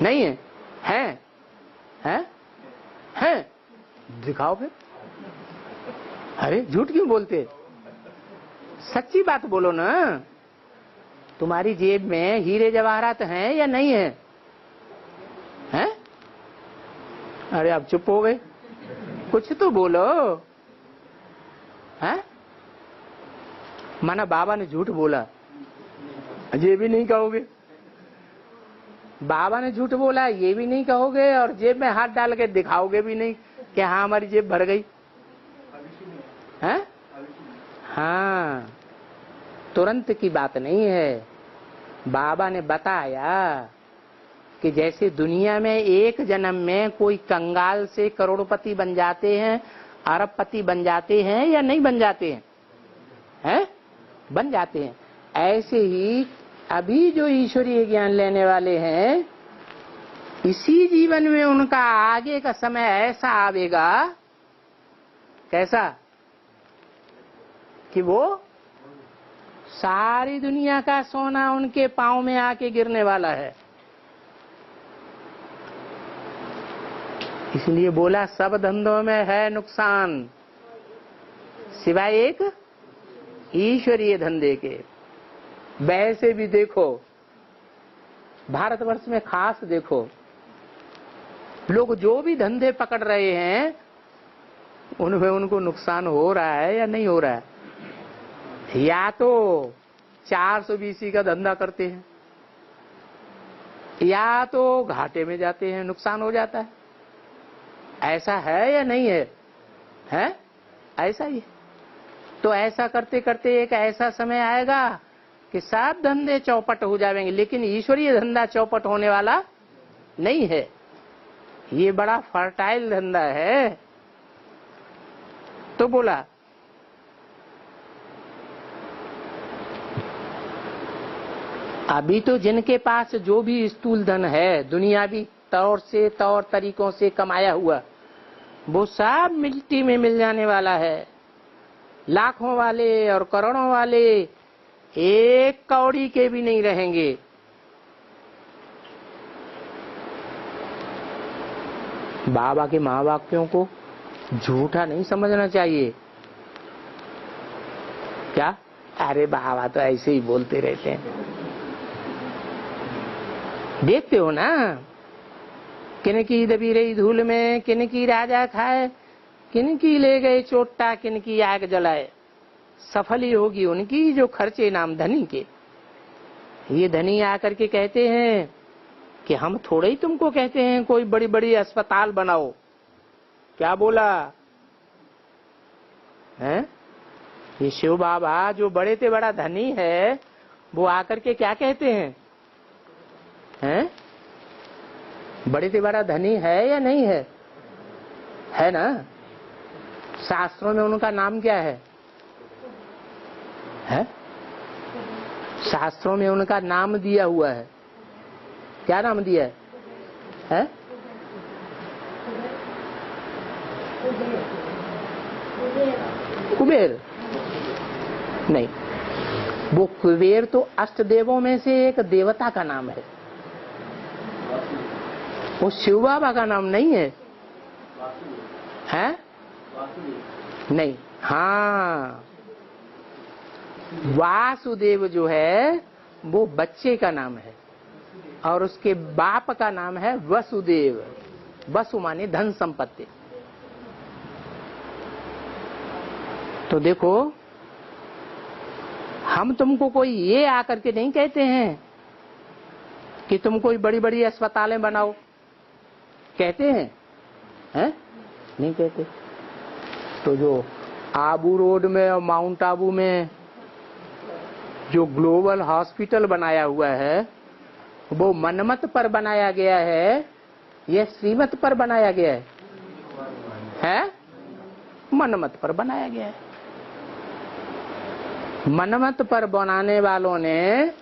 नहीं है, हैं? हैं? हैं? दिखाओ फिर। अरे झूठ क्यों बोलते? सच्ची बात बोलो ना। तुम्हारी जेब में हीरे जवाहरात हैं या नहीं है? हैं? अरे आप चुप हो गए, कुछ तो बोलो। हैं? माना बाबा ने झूठ बोला, ये भी नहीं कहोगे? बाबा ने झूठ बोला ये भी नहीं कहोगे, और जेब में हाथ डाल के दिखाओगे भी नहीं कि हाँ हमारी जेब भर गई? हैं? हाँ, तुरंत की बात नहीं है। बाबा ने बताया कि जैसे दुनिया में एक जन्म में कोई कंगाल से करोड़पति बन जाते हैं, अरबपति बन जाते हैं या नहीं बन जाते हैं? हैं? बन जाते हैं। ऐसे ही अभी जो ईश्वरीय ज्ञान लेने वाले हैं, इसी जीवन में उनका आगे का समय ऐसा आवेगा, कैसा कि वो सारी दुनिया का सोना उनके पांव में आके गिरने वाला है। इसलिए बोला सब धंधों में है नुकसान सिवाय एक ईश्वरीय धंधे के। वैसे भी देखो, भारतवर्ष में खास देखो, लोग जो भी धंधे पकड़ रहे हैं उनमें उनको नुकसान हो रहा है या नहीं हो रहा है? या तो 420 का धंधा करते हैं, या तो घाटे में जाते हैं, नुकसान हो जाता है। ऐसा है या नहीं है? हैं? ऐसा ही। तो ऐसा करते करते एक ऐसा समय आएगा कि सब धंधे चौपट हो जाएंगे, लेकिन ईश्वरीय धंधा चौपट होने वाला नहीं है। ये बड़ा फर्टाइल धंधा है। तो बोला अभी तो जिनके पास जो भी स्थूल धन है, दुनियावी तौर से तौर तरीकों से कमाया हुआ, वो सब मिट्टी में मिल जाने वाला है। लाखों वाले और करोड़ों वाले एक कौड़ी के भी नहीं रहेंगे। बाबा के महावाक्यों को झूठा नहीं समझना चाहिए। क्या? अरे बाबा तो ऐसे ही बोलते रहते हैं। देखते हो ना, किनकी दबी रही धूल में, किनकी राजा खाए, किनकी ले गए चोटा, किनकी आग जलाए। सफल ही होगी उनकी जो खर्चे नाम धनी के। ये धनी आकर के कहते हैं कि हम थोड़े ही तुमको कहते हैं कोई बड़ी बड़ी अस्पताल बनाओ। क्या बोला है? ये शिव बाबा जो बड़े से बड़ा धनी है, वो आकर के क्या कहते हैं? हैं? बड़े से बड़ा धनी है या नहीं है? है ना? शास्त्रों में उनका नाम क्या है? है? शास्त्रों में उनका नाम दिया हुआ है। क्या नाम दिया है? है? कुबेर नहीं, वो कुबेर तो अष्ट देवों में से एक देवता का नाम है। वो शिव बाबा का नाम नहीं है। हैं? नहीं, हाँ, वासुदेव जो है वो बच्चे का नाम है और उसके बाप का नाम है वसुदेव। वसु माने धन संपत्ति। तो देखो, हम तुमको कोई ये आकर के नहीं कहते हैं कि तुम कोई बड़ी बड़ी अस्पतालें बनाओ, कहते हैं? हैं? नहीं कहते। तो जो आबू रोड में और माउंट आबू में जो ग्लोबल हॉस्पिटल बनाया हुआ है, वो मनमत पर बनाया गया है या श्रीमत पर बनाया गया है? हैं? मनमत पर बनाया गया है। मनमत पर बनाने वालों ने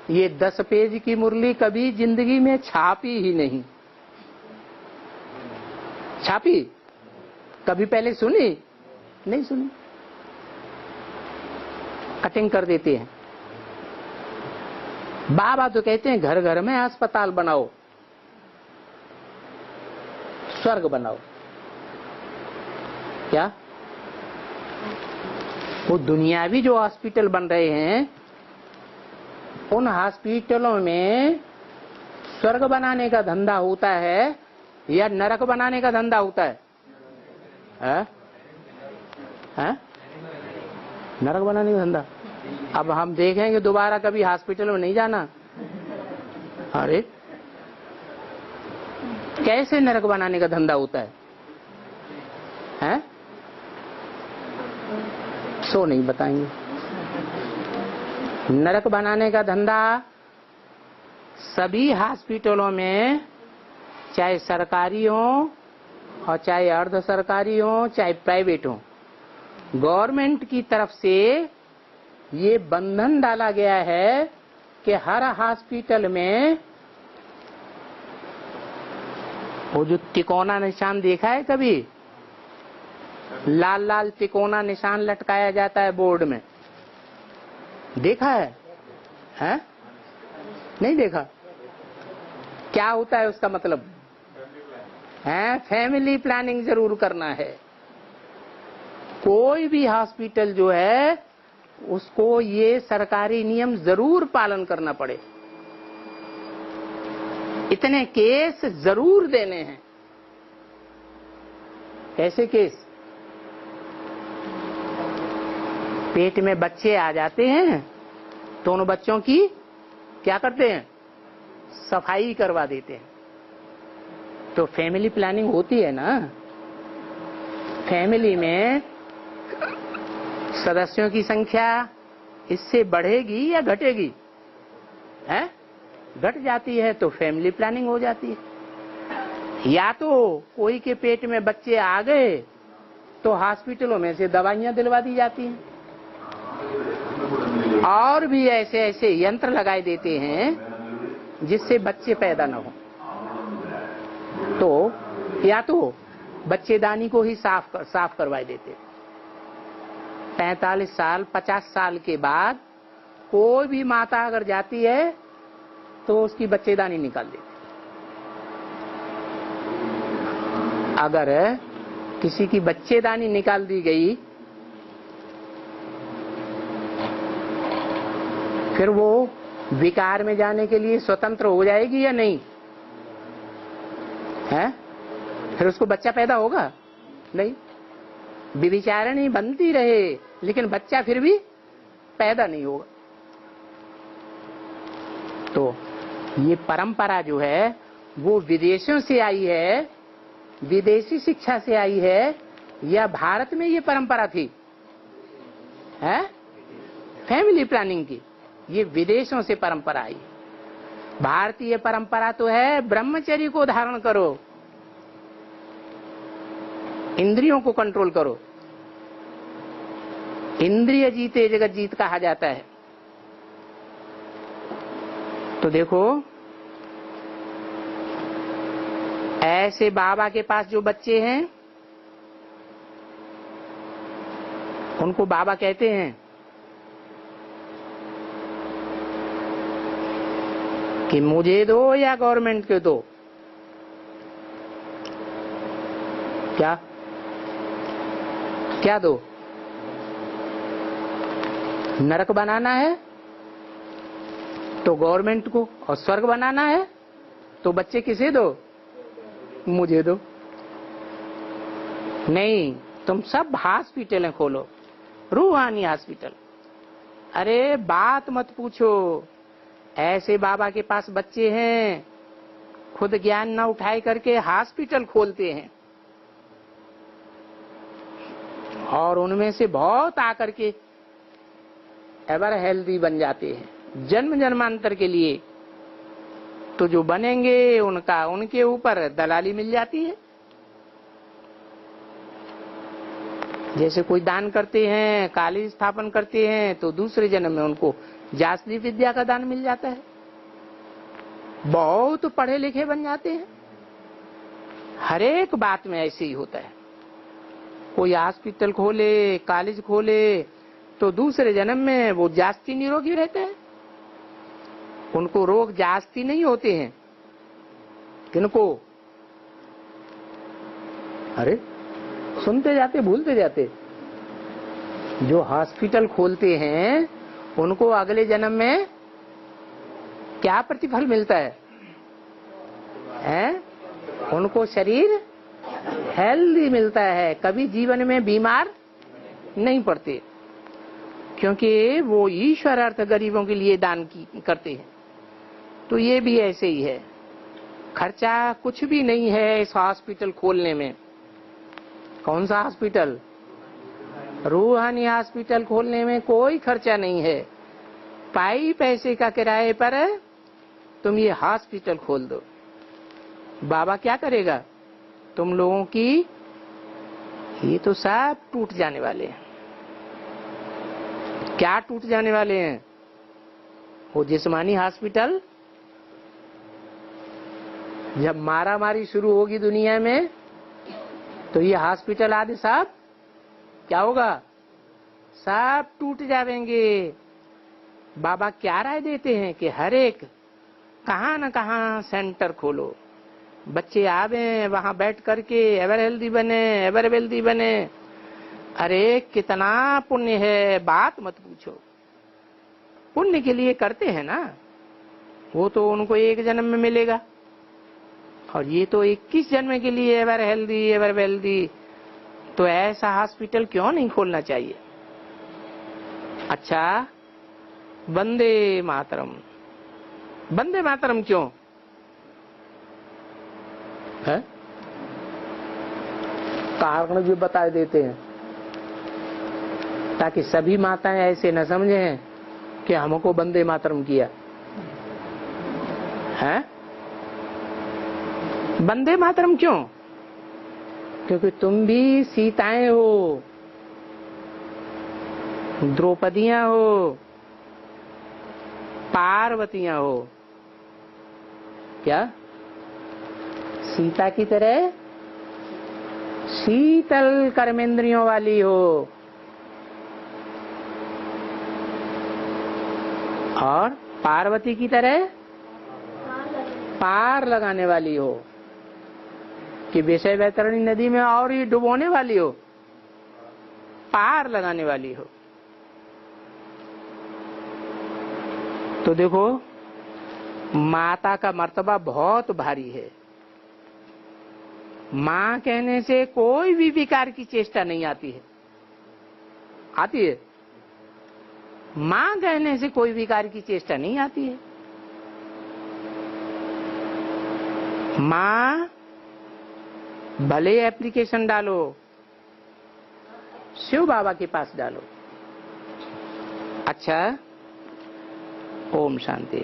ये 10 पेज की मुरली कभी जिंदगी में छापी ही नहीं। छापी? कभी पहले सुनी? नहीं सुनी। कटिंग कर देते हैं। बाबा तो कहते हैं घर घर में अस्पताल बनाओ, स्वर्ग बनाओ। क्या? वो दुनियावी जो हॉस्पिटल बन रहे हैं, उन हॉस्पिटलों में स्वर्ग बनाने का धंधा होता है या नरक बनाने का धंधा होता है? हैं? नरक बनाने का धंधा। अब हम देखेंगे दोबारा कभी हॉस्पिटल में नहीं जाना। अरे कैसे नरक बनाने का धंधा होता है? हैं? सो नहीं बताएंगे। नरक बनाने का धंधा सभी हॉस्पिटलों में, चाहे सरकारी हो और चाहे अर्ध सरकारी हो, चाहे प्राइवेट हो, गवर्नमेंट की तरफ से ये बंधन डाला गया है कि हर हॉस्पिटल में वो जो तिकोना निशान देखा है कभी? लाल लाल तिकोना निशान लटकाया जाता है बोर्ड में, देखा है? हैं? नहीं देखा? क्या होता है उसका मतलब? है फैमिली प्लानिंग जरूर करना है। कोई भी हॉस्पिटल जो है उसको ये सरकारी नियम जरूर पालन करना पड़े। इतने केस जरूर देने हैं। कैसे केस? पेट में बच्चे आ जाते हैं तो उन बच्चों की क्या करते हैं? सफाई करवा देते हैं। तो फैमिली प्लानिंग होती है ना। फैमिली में सदस्यों की संख्या इससे बढ़ेगी या घटेगी? है? घट जाती है तो फैमिली प्लानिंग हो जाती है। या तो कोई के पेट में बच्चे आ गए तो हॉस्पिटलों में से दवाइयां दिलवा दी जाती हैं, और भी ऐसे ऐसे यंत्र लगाए देते हैं जिससे बच्चे पैदा न हो। तो या तो बच्चेदानी को ही साफ करवाए देते। 45 साल 50 साल के बाद कोई भी माता अगर जाती है तो उसकी बच्चेदानी निकाल देती। अगर किसी की बच्चेदानी निकाल दी गई फिर वो विकार में जाने के लिए स्वतंत्र हो जाएगी या नहीं? है? फिर उसको बच्चा पैदा होगा? नहीं। विचारणी बनती रहे लेकिन बच्चा फिर भी पैदा नहीं होगा। तो ये परंपरा जो है वो विदेशों से आई है, विदेशी शिक्षा से आई है, या भारत में ये परंपरा थी? है? फैमिली प्लानिंग की ये विदेशों से परंपरा आई। भारतीय परंपरा तो है ब्रह्मचर्य को धारण करो, इंद्रियों को कंट्रोल करो। इंद्रिय जीते जगत जीत कहा जाता है। तो देखो, ऐसे बाबा के पास जो बच्चे हैं उनको बाबा कहते हैं कि मुझे दो या गवर्नमेंट के दो। क्या क्या दो? नरक बनाना है तो गवर्नमेंट को, और स्वर्ग बनाना है तो बच्चे किसे दो? मुझे दो। नहीं, तुम सब हॉस्पिटल खोलो, रूहानी हॉस्पिटल। अरे बात मत पूछो, ऐसे बाबा के पास बच्चे हैं, खुद ज्ञान न उठाए करके हॉस्पिटल खोलते हैं, और उनमें से बहुत आकर के एवर हेल्दी बन जाते हैं जन्म जन्मांतर के लिए। तो जो बनेंगे उनके ऊपर दलाली मिल जाती है। जैसे कोई दान करते हैं, कॉलेज स्थापन करते हैं, तो दूसरे जन्म में उनको जासली विद्या का दान मिल जाता है, बहुत पढ़े लिखे बन जाते हैं। हर एक बात में ऐसे ही होता है। कोई हॉस्पिटल खोले, कॉलेज खोले, तो दूसरे जन्म में वो जास्ती निरोगी रहते हैं, उनको रोग जास्ती नहीं होते हैं। किनको? अरे सुनते जाते भूलते जाते। जो हॉस्पिटल खोलते हैं उनको अगले जन्म में क्या प्रतिफल मिलता है? उनको शरीर हेल्दी मिलता है, कभी जीवन में बीमार नहीं पड़ते, क्योंकि वो ईश्वर अर्थ गरीबों के लिए दान करते हैं। तो ये भी ऐसे ही है, खर्चा कुछ भी नहीं है इस हॉस्पिटल खोलने में। कौन सा हॉस्पिटल? रूहानी हॉस्पिटल खोलने में कोई खर्चा नहीं है। पाई पैसे का किराए पर तुम ये हॉस्पिटल खोल दो, बाबा क्या करेगा? तुम लोगों की ये तो सब टूट जाने वाले हैं। क्या टूट जाने वाले हैं? वो जिस्मानी हॉस्पिटल। जब मारा मारी शुरू होगी दुनिया में, तो ये हॉस्पिटल आदि सब क्या होगा? सब टूट जाएंगे। बाबा क्या राय देते हैं कि हर एक कहां न कहां सेंटर खोलो, बच्चे आवे, वहां बैठ करके एवर हेल्दी बने, एवर वेल्दी बने। अरे कितना पुण्य है, बात मत पूछो। पुण्य के लिए करते हैं ना, वो तो उनको एक जन्म में मिलेगा, और ये तो 21 जन्म के लिए एवर हेल्दी एवर वेल्दी। तो ऐसा हॉस्पिटल क्यों नहीं खोलना चाहिए? अच्छा, वंदे मातरम। वंदे मातरम क्यों है? कारण भी बता देते हैं, ताकि सभी माताएं ऐसे न समझें कि हमको वंदे मातरम किया है। वंदे मातरम क्यों? क्योंकि तुम भी सीताएं हो, द्रौपदियां हो, पार्वतियां हो। क्या? सीता की तरह शीतल कर्मेंद्रियों वाली हो, और पार्वती की तरह पार लगाने वाली हो, कि विषय वैतरणी नदी में और ही डुबोने वाली हो, पार लगाने वाली हो। तो देखो, माता का मर्तबा बहुत भारी है। मां कहने से कोई भी विकार की चेष्टा नहीं आती है। आती है? मां कहने से कोई विकार की चेष्टा नहीं आती है। मां भले एप्लीकेशन डालो, शिव बाबा के पास डालो। अच्छा, ओम शांति।